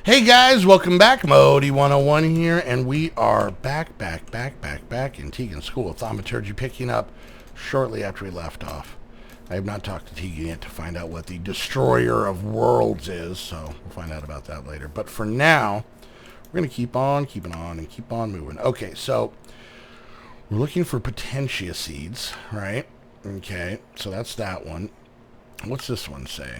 Hey guys, welcome back. Modi 101 here, and we are back in Teagan'S School of Thaumaturgy, picking up shortly after we left off. I have not talked to Teagan yet to find out what the Destroyer of Worlds is, so we'll find out about that later. But for now, we're going to keep on keeping on and keep on moving. Okay, so we're looking for Potentia seeds, right? Okay, so that's that one. What's this one say?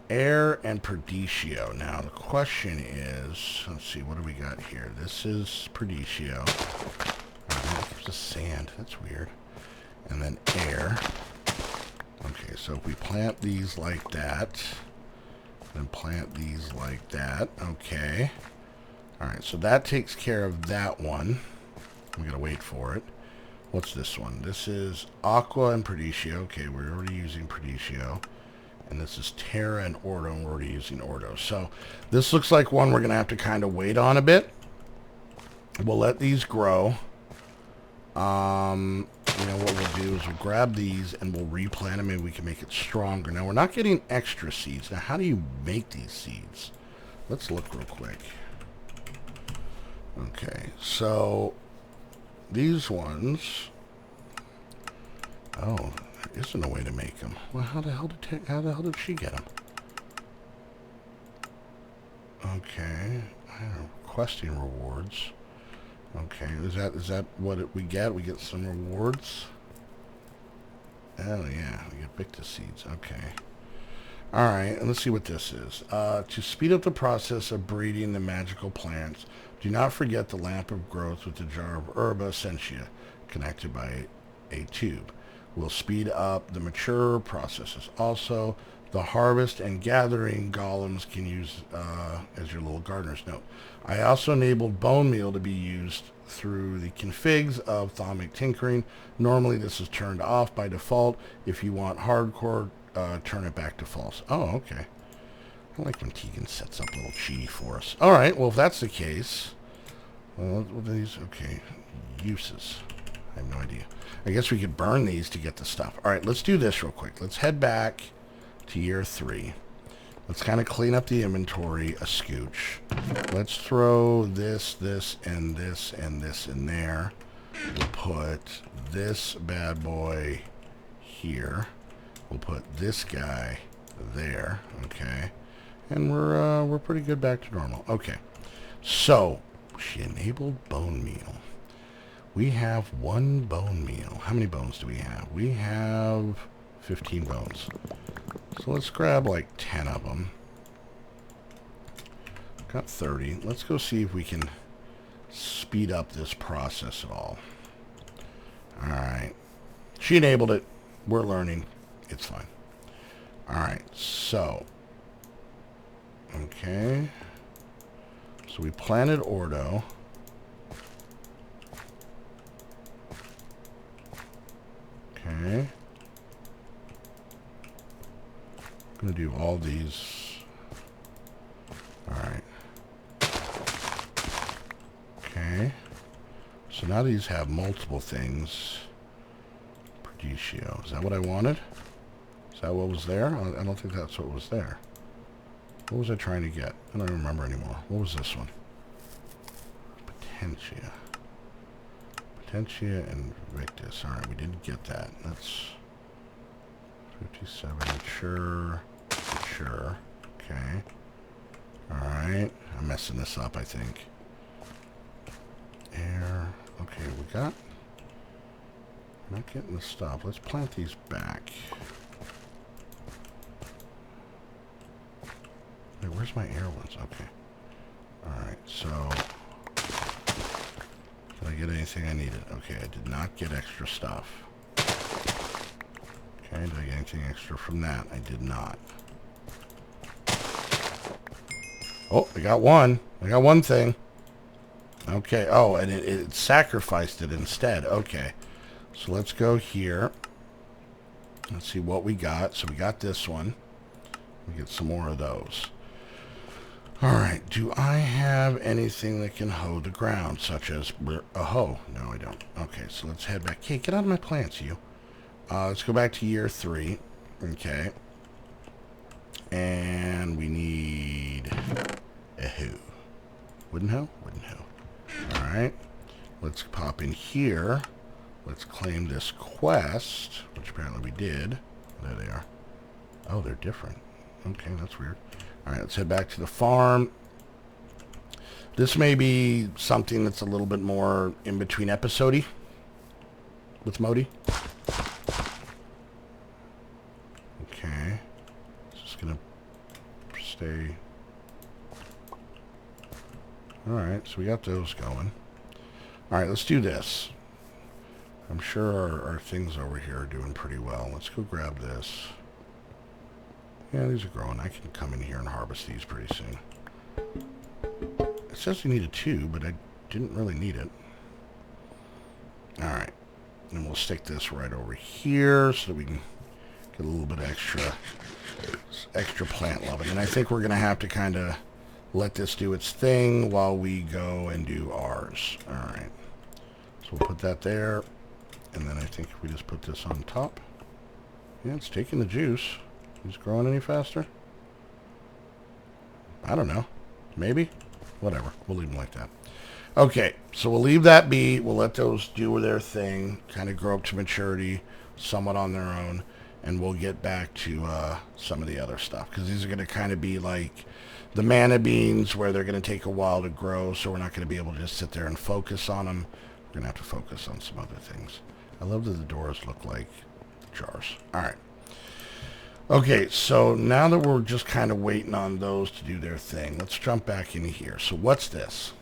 Air and Perditio. Now, the question is, let's see, what do we got here? This is Perditio. Oh, there's just sand. That's weird. And then air. Okay, so if we plant these like that, then plant these like that. Okay. All right, so that takes care of that one. We gotta wait for it. What's this one? This is Aqua and Perditio. Okay, we're already using Perditio. And this is Terra and Ordo, and we're already using Ordo. So this looks like one we're going to have to kind of wait on a bit. We'll let these grow. What we'll do is we'll grab these and we'll replant them, and we can make it stronger. Now, we're not getting extra seeds. Now, how do you make these seeds? Let's look real quick. Okay, so these ones... Oh, there isn't a way to make them. Well, how the hell did she get them? Okay, I don't know, questing rewards. Okay, is that what we get? We get some rewards. Oh yeah, we get Victus seeds. Okay. All right, and let's see what this is. To speed up the process of breeding the magical plants, do not forget the lamp of growth with the jar of herba essentia connected by a tube. Will speed up the mature processes. Also, the harvest and gathering golems can use as your little gardener's note. I also enabled bone meal to be used through the configs of Thaumic tinkering. Normally, this is turned off by default. If you want hardcore, turn it back to false. Oh, okay. I like when Teagan sets up a little cheaty for us. All right, well, if that's the case, what are these? Okay, uses. I have no idea. I guess we could burn these to get the stuff. All right, let's do this real quick. Let's head back to year 3. Let's kind of clean up the inventory a scooch. Let's throw this, and this, and this in there. We'll put this bad boy here. We'll put this guy there. Okay, and we're pretty good back to normal. Okay, so she enabled bone meal. We have 1 bone meal. How many bones do we have? We have 15 bones. So let's grab like 10 of them. Got 30. Let's go see if we can speed up this process at all. Alright. She enabled it. We're learning. It's fine. Alright, so. Okay. So we planted Ordo. Okay. I'm going to do all these. Alright. Okay. So now these have multiple things. Perditio. Is that what I wanted? Is that what was there? I don't think that's what was there. What was I trying to get? I don't remember anymore. What was this one? Potentia. Potentia and Victus. Alright, we didn't get that. That's 57. Mature. Okay. Alright. I'm messing this up, I think. Air. Okay, we got... Not getting the stuff. Let's plant these back. Wait, where's my air ones? Okay. Alright, so... Did I get anything I needed? Okay, I did not get extra stuff. Okay, did I get anything extra from that? I did not. Oh, I got one. I got one thing. Okay, oh, and it sacrificed it instead. Okay, so let's go here. Let's see what we got. So we got this one. We get some more of those. Alright, do I have anything that can hoe the ground, such as a hoe? No, I don't. Okay, so let's head back. Hey, get out of my plants, you. Let's go back to year 3. Okay. And we need Woodenhoe? Woodenhoe. Alright. Let's pop in here. Let's claim this quest, which apparently we did. There they are. Oh, they're different. Okay, that's weird. Alright, let's head back to the farm. This may be something that's a little bit more in between episode-y with Modi. Okay. Just gonna stay. Alright, so we got those going. Alright, let's do this. I'm sure our things over here are doing pretty well. Let's go grab this. Yeah, these are growing. I can come in here and harvest these pretty soon. It says you needed 2, but I didn't really need it. Alright. And we'll stick this right over here so that we can get a little bit extra plant loving. And I think we're going to have to kind of let this do its thing while we go and do ours. Alright. So we'll put that there. And then I think if we just put this on top. Yeah, it's taking the juice. Is it growing any faster? I don't know. Maybe? Whatever. We'll leave them like that. Okay, so we'll leave that be. We'll let those do their thing, kind of grow up to maturity, somewhat on their own, and we'll get back to some of the other stuff, because these are going to kind of be like the mana beans, where they're going to take a while to grow, so we're not going to be able to just sit there and focus on them. We're going to have to focus on some other things. I love that the doors look like jars. All right. Okay, so now that we're just kind of waiting on those to do their thing, let's jump back into here. So what's this?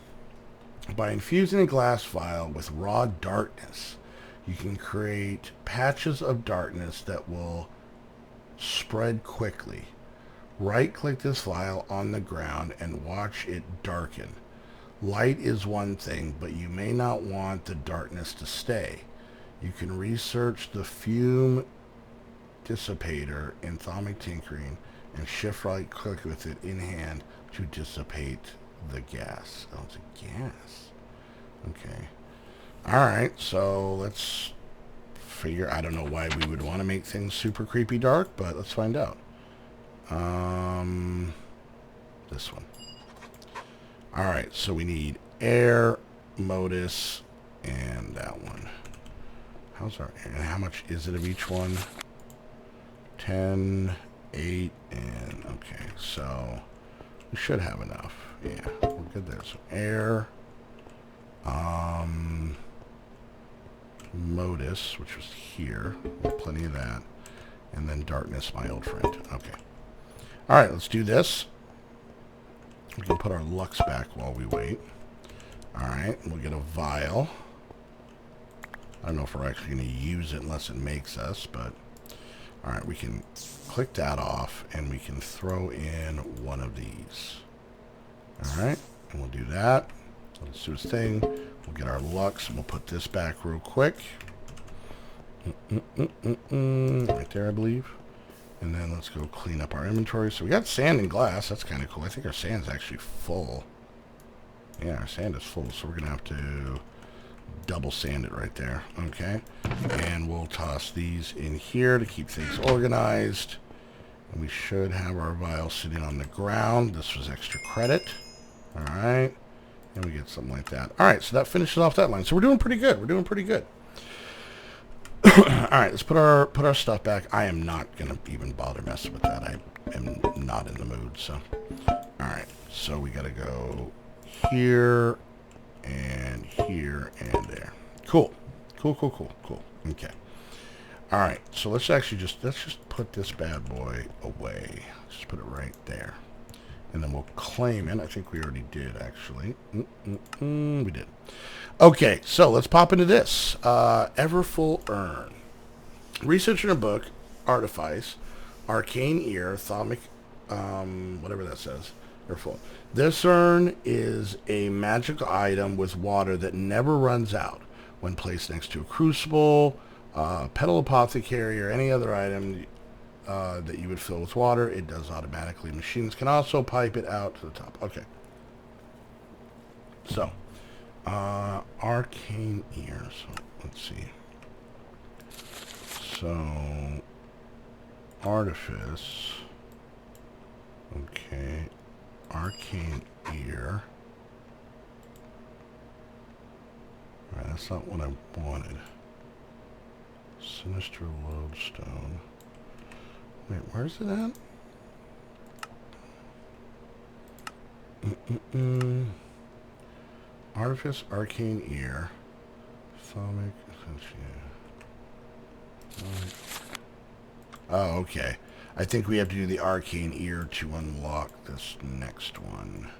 By infusing a glass vial with raw darkness, you can create patches of darkness that will spread quickly. Right-click this vial on the ground and watch it darken. Light is one thing, but you may not want the darkness to stay. You can research the fume dissipator in Thaumaturgy tinkering and shift right click with it in hand to dissipate the gas. Oh, it's a gas. Okay. Alright, so let's figure. I don't know why we would want to make things super creepy dark, but let's find out. This one. Alright, so we need air, modus, and that one. How's our air? And how much is it of each one? 10, 8, and okay, so we should have enough. Yeah, we're good there. So air, modus, which was here, plenty of that, and then darkness, my old friend. Okay. All right, let's do this. We can put our lux back while we wait. All right, we'll get a vial. I don't know if we're actually going to use it unless it makes us, but all right, we can click that off, and we can throw in one of these. All right, and we'll do that. Let's do its thing. We'll get our lux, and we'll put this back real quick. Right there, I believe. And then let's go clean up our inventory. So we got sand and glass. That's kind of cool. I think our sand's actually full. Yeah, our sand is full, so we're going to have to double sand it right there. Okay. And we'll toss these in here to keep things organized. And we should have our vial sitting on the ground. This was extra credit. All right. And we get something like that. All right, so that finishes off that line. So we're doing pretty good. We're doing pretty good. All right, let's put our stuff back. I am not going to even bother messing with that. I am not in the mood. So, all right. So we got to go here and here and there. Cool. Cool. Okay. All right. So let's just put this bad boy away. Just put it right there. And then we'll claim it. I think we already did, actually. We did. Okay, so let's pop into this. Everful urn. Research in a book, Artifice, Arcane Ear, Thaumic, whatever that says. Everful. This urn is a magical item with water that never runs out. When placed next to a crucible, petal apothecary, or any other item that you would fill with water, it does automatically. Machines can also pipe it out to the top. Okay. So, arcane ear. So, let's see. So, artifice. Okay. Arcane ear. Alright, that's not what I wanted. Sinister lodestone. Wait, where's it at? Artifice, Arcane Ear. Thaumaturgy. Oh, okay. I think we have to do the Arcane Ear to unlock this next one.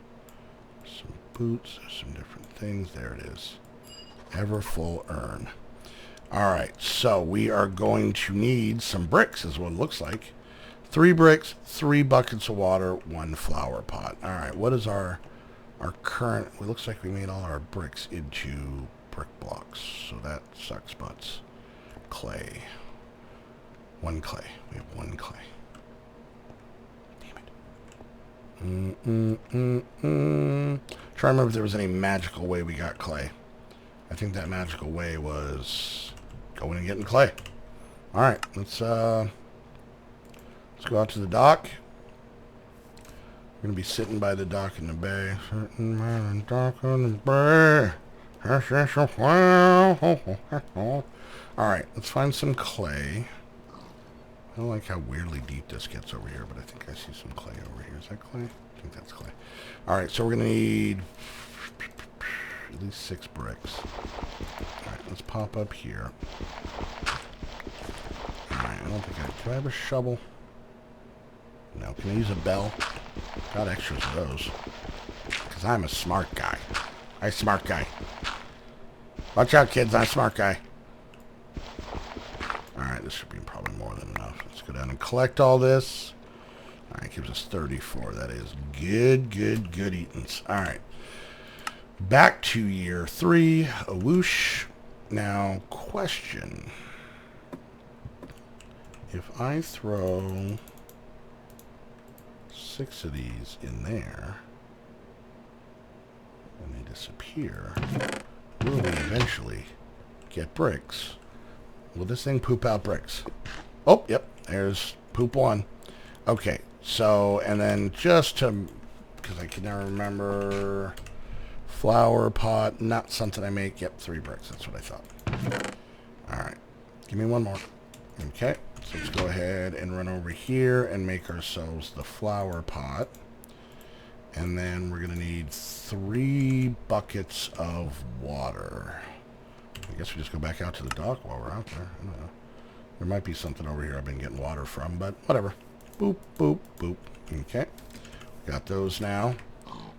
Some boots, there's some different things. There it is. Everful urn. Alright, so we are going to need some bricks, is what it looks like. 3 bricks, 3 buckets of water, 1 flower pot. Alright, what is our current... It looks like we made all our bricks into brick blocks, so that sucks butts. Clay. 1 clay. We have 1 clay. Damn it. Try to remember if there was any magical way we got clay. I think that magical way was going and getting clay. Alright, let's go out to the dock. We're going to be sitting by the dock in the bay. Sitting by the dock in the bay. Alright, let's find some clay. I don't like how weirdly deep this gets over here, but I think I see some clay over here. Is that clay? I think that's clay. Alright, so we're going to need at least 6 bricks. Alright, let's pop up here. Alright, I don't think do I have a shovel? No, can I use a bell? Got extras of those. Because I'm a smart guy. I'm a smart guy. Watch out, kids, I'm a smart guy. Alright, this should be probably more than enough. Let's go down and collect all this. Alright, gives us 34. That is good eatings. Alright. Back to year 3. A whoosh. Now, question. If I throw 6 of these in there, and they disappear, will we eventually get bricks? Will this thing poop out bricks? Oh, yep, there's poop 1. Okay, so, and then just to, because I can never remember, flower pot, not something I make. Yep, 3 bricks, that's what I thought. Alright, give me 1 more. Okay, so let's go ahead and run over here and make ourselves the flower pot. And then we're going to need 3 buckets of water. I guess we just go back out to the dock while we're out there. I don't know. There might be something over here I've been getting water from, but whatever. Boop, boop, boop. Okay. Got those now.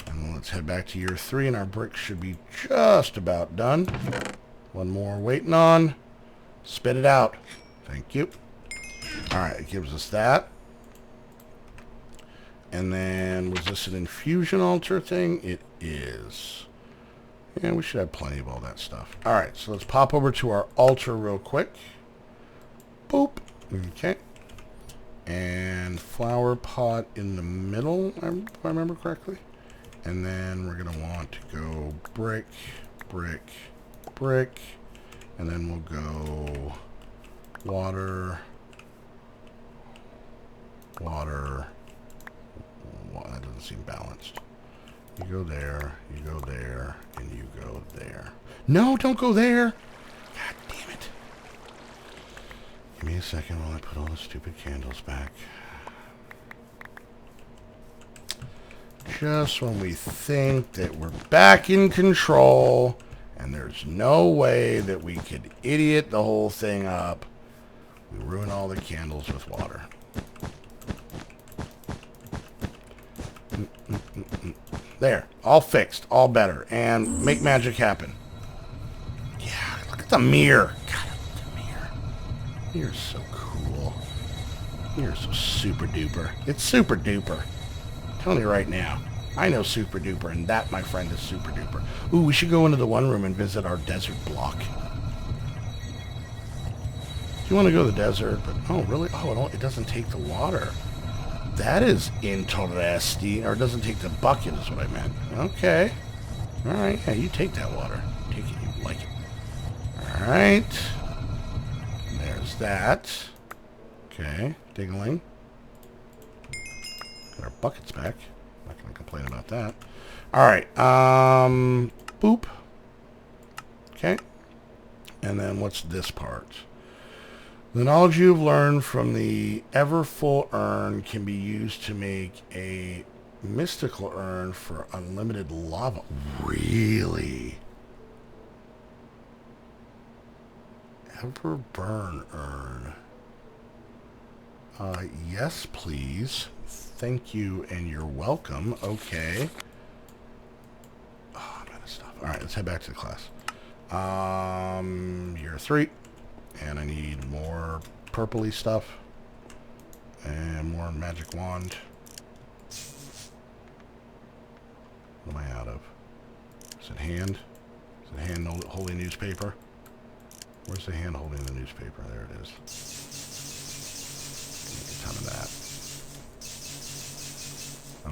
And let's head back to year 3, and our bricks should be just about done. 1 more waiting on. Spit it out. Thank you. Alright, it gives us that. And then, was this an infusion altar thing? It is. Yeah, we should have plenty of all that stuff. Alright, so let's pop over to our altar real quick. Boop. Okay. And flower pot in the middle, if I remember correctly. And then we're going to want to go brick, brick, brick. And then we'll go water, water. Well, that doesn't seem balanced. You go there, and you go there. No, don't go there! God damn it. Give me a second while I put all the stupid candles back. Just when we think that we're back in control, and there's no way that we could idiot the whole thing up, we ruin all the candles with water. There, all fixed, all better, and make magic happen. Yeah, look at the mirror. God, the mirror. Mirror's so cool. Mirror's so super duper. It's super duper. I'm telling you right now. I know super duper, and that, my friend, is super duper. Ooh, we should go into the one room and visit our desert block. You want to go to the desert, but oh, really? Oh, it doesn't take the water. That is interesting. Or it doesn't take the bucket is what I meant. Okay. Alright, yeah, you take that water. Take it, you like it. Alright. There's that. Okay, ding-a-ling. Got our buckets back. Not going to complain about that. Alright, boop. Okay. And then what's this part? The knowledge you've learned from the everful urn can be used to make a mystical urn for unlimited lava. Really? Everburn urn. Yes, please. Thank you, and you're welcome. Okay. Oh, I'm out of stuff. All right, let's head back to the class. Year 3. And I need more purpley stuff. And more magic wand. What am I out of? Is it hand? Is it hand holding newspaper? Where's the hand holding the newspaper? There it is. Make a ton of that.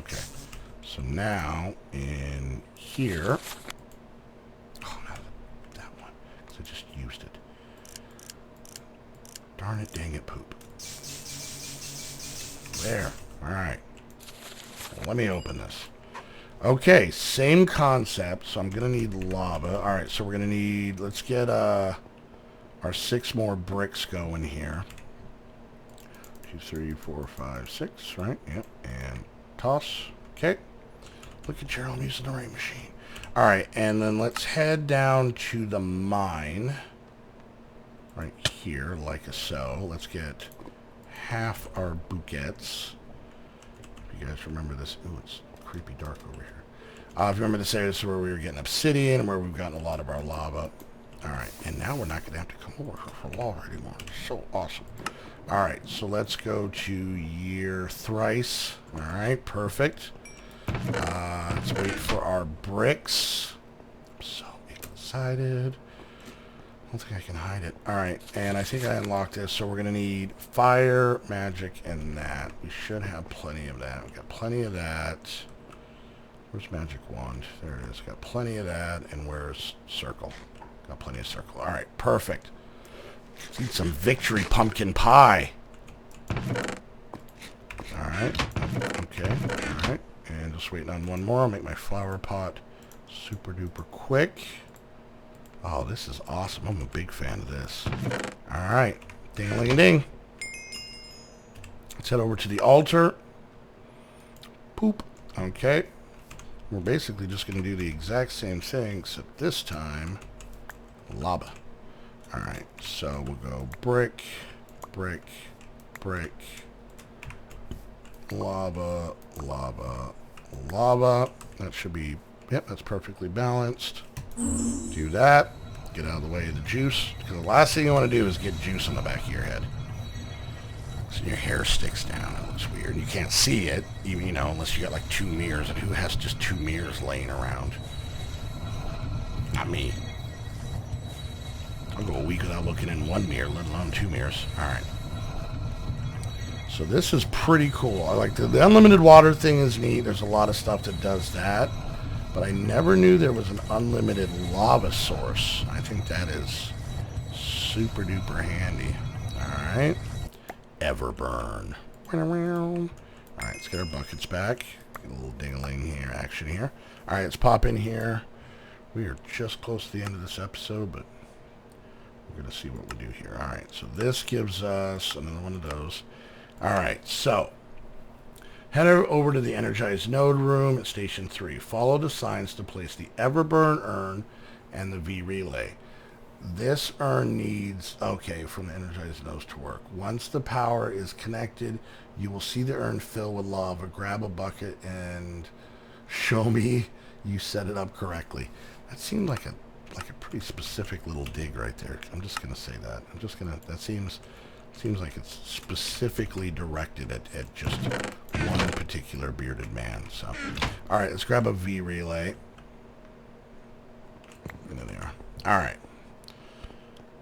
Okay. So now, in here... Oh, no, that one. Because I just used it. Darn it, dang it, poop. There. Alright. Well, let me open this. Okay, same concept. So I'm going to need lava. Alright, so we're going to need... Let's get our 6 more bricks going here. 2, 3, 4, 5, 6, right? Yep. And toss. Okay. Look at Gerald, I'm using the right machine. Alright, and then let's head down to the mine. Right here, like so. Let's get half our bouquets. If you guys remember this. Ooh, it's creepy dark over here. If you remember this area, this is where we were getting obsidian and where we've gotten a lot of our lava. Alright, and now we're not going to have to come over for lava anymore. It's so awesome. Alright, so let's go to year thrice. Alright, perfect. Let's wait for our bricks. I'm so excited. I don't think I can hide it. Alright, and I think I unlocked this, so we're going to need fire, magic, and that. We should have plenty of that. We've got plenty of that. Where's magic wand? There it is. Got plenty of that, and where's circle? Got plenty of circle. Alright, perfect. Let's eat some victory pumpkin pie. Alright, okay, alright. And just waiting on one more. I'll make my flower pot super duper quick. Oh, this is awesome. I'm a big fan of this. Alright. Ding-a-ling-a-ding. Let's head over to the altar. Poop. Okay. We're basically just going to do the exact same thing, except this time, lava. Alright. So we'll go brick, brick, brick, lava, lava, lava. That should be, yep, that's perfectly balanced. Do that. Get out of the way of the juice. Because the last thing you want to do is get juice on the back of your head. So your hair sticks down. It looks weird. You can't see it, even, you know, unless you got like 2 mirrors. And who has just 2 mirrors laying around? Not me. I'll go a week without looking in 1 mirror, let alone 2 mirrors. Alright. So this is pretty cool. I like the unlimited water thing is neat. There's a lot of stuff that does that. But I never knew there was an unlimited lava source. I think that is super duper handy. Alright. Everburn. Alright, let's get our buckets back. Get a little ding-a-ling here, action here. Alright, let's pop in here. We are just close to the end of this episode, but we're going to see what we do here. Alright, so this gives us another one of those. Alright, so head over to the Energized Node room at Station 3. Follow the signs to place the Everburn urn and the V-Relay. This urn needs, okay, from the Energized Nodes to work. Once the power is connected, you will see the urn fill with lava. Grab a bucket and show me you set it up correctly. That seemed like a pretty specific little dig right there. I'm just going to say that. That seems like it's specifically directed at just one particular bearded man. So, all right, let's grab a V-Relay. And there they are. All right.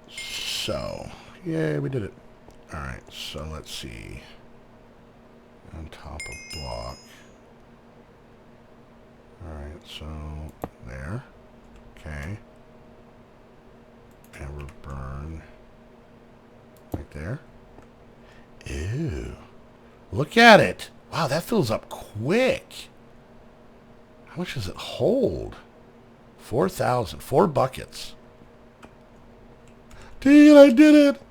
So, yeah, we did it. All right, so let's see. On top of block. All right, so there. Okay. Everburn. Right there. Ew. Look at it. Wow, that fills up quick. How much does it hold? 4,000. 4 buckets. Tegan, I did it!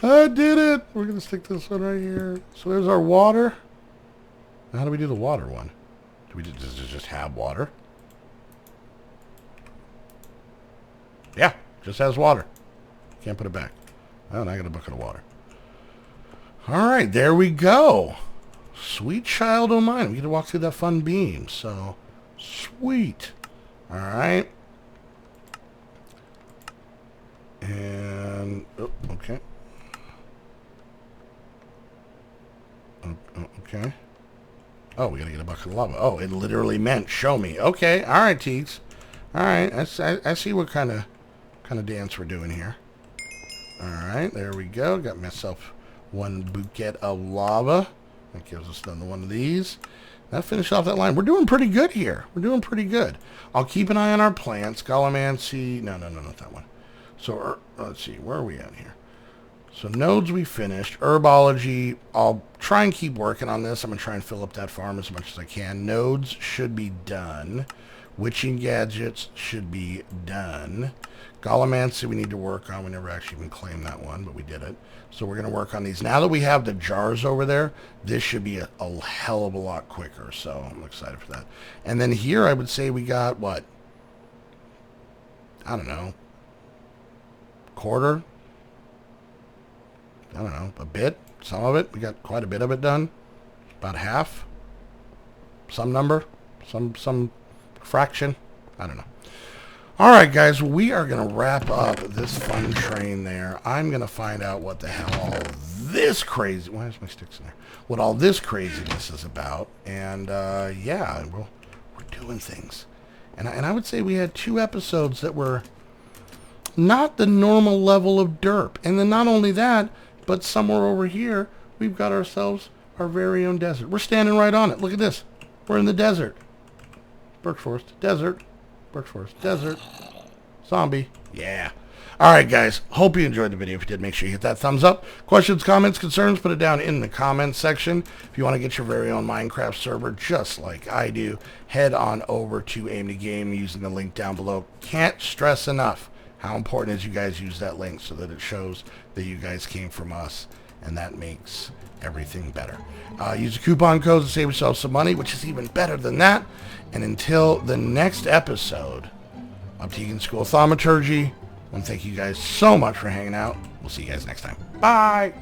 I did it! We're going to stick this one right here. So there's our water. Now how do we do the water one? Does it just have water? Yeah, just has water. Can't put it back. Oh, now I got a bucket of water. All right, there we go. Sweet child o' mine. We get to walk through that fun beam. So, sweet. All right. And, oh, okay. Okay. Oh, we got to get a bucket of lava. Oh, it literally meant show me. Okay. All right, Teags. All right. I see what kind of dance we're doing here. All right. There we go. Got myself one bouquet of lava. That gives us another one of these. That finished off that line. We're doing pretty good here. We're doing pretty good. I'll keep an eye on our plants. Gallimancy. No, not that one. So, let's see. Where are we at here? So, nodes we finished. Herbology. I'll try and keep working on this. I'm going to try and fill up that farm as much as I can. Nodes should be done. Witching gadgets should be done. Gallimancy we need to work on. We never actually even claimed that one, but we did it. So we're going to work on these. Now that we have the jars over there, this should be a hell of a lot quicker. So I'm excited for that. And then here I would say we got, what? I don't know. Quarter? I don't know. A bit? Some of it? We got quite a bit of it done. About half? Some number? Some fraction? I don't know. Alright guys, we are going to wrap up this fun train there. I'm going to find out what the hell all this crazy... Why is my sticks in there? What all this craziness is about. And, yeah, we're doing things. And I would say we had 2 episodes that were not the normal level of derp. And then not only that, but somewhere over here, we've got ourselves our very own desert. We're standing right on it. Look at this. We're in the desert. Birch Forest. Desert. Birch Forest. Desert. Zombie. Yeah. Alright guys, hope you enjoyed the video. If you did, make sure you hit that thumbs up. Questions, comments, concerns, put it down in the comments section. If you want to get your very own Minecraft server just like I do, head on over to Aim to Game using the link down below. Can't stress enough how important it is you guys use that link so that it shows that you guys came from us, and that makes everything better. Use the coupon codes to save yourself some money, which is even better than that. And until the next episode of Teagan'S School of Thaumaturgy, I want to thank you guys so much for hanging out. We'll see you guys next time. Bye!